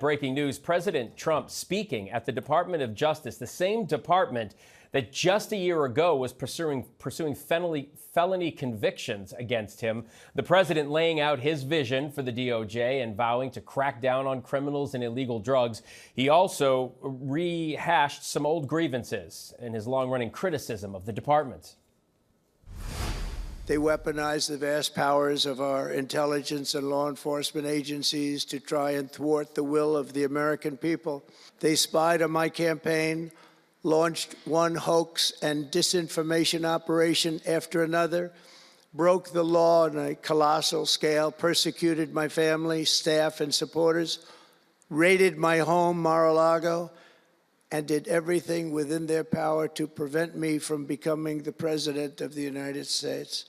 Breaking news, President Trump speaking at the Department of Justice, the same department that just a year ago was pursuing felony convictions against him. The president laying out his vision for the DOJ and vowing to crack down on criminals and illegal drugs. He also rehashed some old grievances in his long-running criticism of the department. They weaponized the vast powers of our intelligence and law enforcement agencies to try and thwart the will of the American people. They spied on my campaign, launched one hoax and disinformation operation after another, broke the law on a colossal scale, persecuted my family, staff, and supporters, raided my home, Mar-a-Lago, and did everything within their power to prevent me from becoming the President of the United States.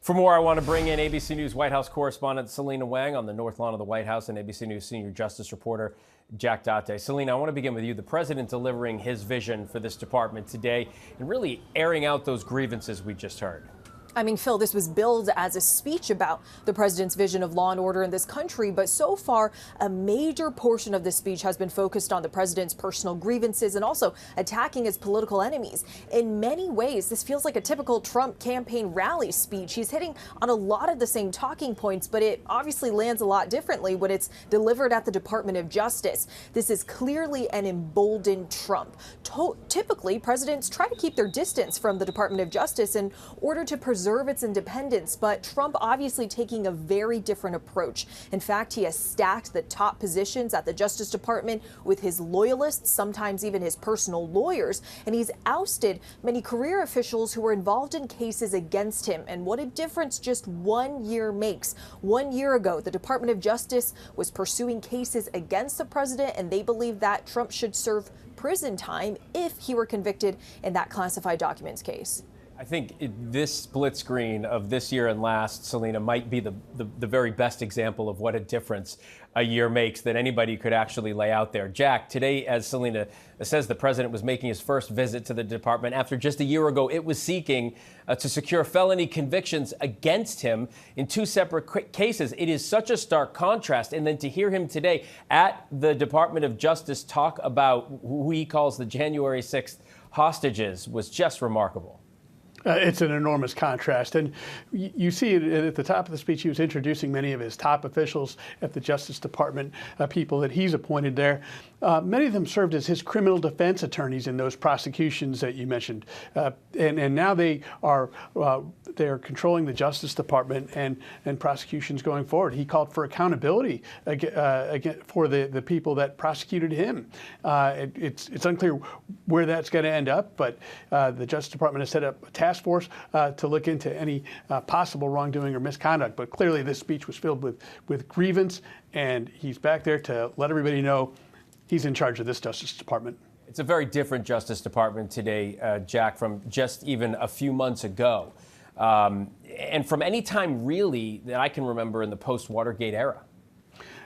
For more, I want to bring in ABC News White House correspondent Selena Wang on the North Lawn of the White House and ABC News senior justice reporter Jack Date. Selena, I want to begin with you. The president delivering his vision for this department today and really airing out those grievances we just heard. I mean, Phil, this was billed as a speech about the president's vision of law and order in this country, but so far, a major portion of the speech has been focused on the president's personal grievances and also attacking his political enemies. In many ways, this feels like a typical Trump campaign rally speech. He's hitting on a lot of the same talking points, but it obviously lands a lot differently when it's delivered at the Department of Justice. This is clearly an emboldened Trump. Typically, presidents try to keep their distance from the Department of Justice in order to preserve its independence, but Trump obviously taking a very different approach. In fact, he has stacked the top positions at the Justice Department with his loyalists, sometimes even his personal lawyers, and he's ousted many career officials who were involved in cases against him. And what a difference just 1 year makes. 1 year ago, the Department of Justice was pursuing cases against the president, and they believed that Trump should serve prison time if he were convicted in that classified documents case. I think this split screen of this year and last, Selena, might be the very best example of what a difference a year makes that anybody could actually lay out there. Jack, today, as Selena says, the president was making his first visit to the department after just a year ago it was seeking to secure felony convictions against him in two separate cases. It is such a stark contrast. And then to hear him today at the Department of Justice talk about who he calls the January 6th hostages was just remarkable. It's an enormous contrast. And you see it at the top of the speech. He was introducing many of his top officials at the Justice Department, people that he's appointed there. Many of them served as his criminal defense attorneys in those prosecutions that you mentioned. And now they are controlling the Justice Department and prosecutions going forward. He called for accountability for the people that prosecuted him. It's unclear where that's going to end up, but the Justice Department has set up a task force to look into any possible wrongdoing or misconduct. But clearly this speech was filled with grievance, and he's back there to let everybody know he's in charge of this Justice Department. It's a very different Justice Department today, Jack, from just even a few months ago. And from any time really that I can remember in the post-Watergate era.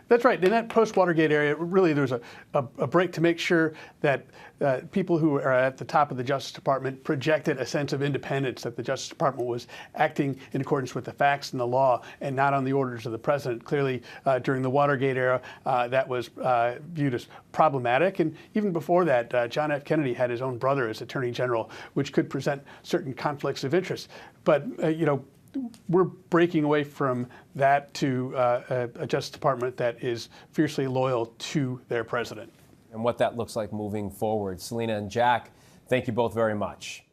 That's right. In that post-Watergate area, really there was a break to make sure that people who are at the top of the Justice Department projected a sense of independence, that the Justice Department was acting in accordance with the facts and the law and not on the orders of the president. Clearly, during the Watergate era, that was viewed as problematic. And even before that, John F. Kennedy had his own brother as Attorney General, which could present certain conflicts of interest. But, we're breaking away from that to a Justice Department that is fiercely loyal to their president. And what that looks like moving forward. Selena and Jack, thank you both very much.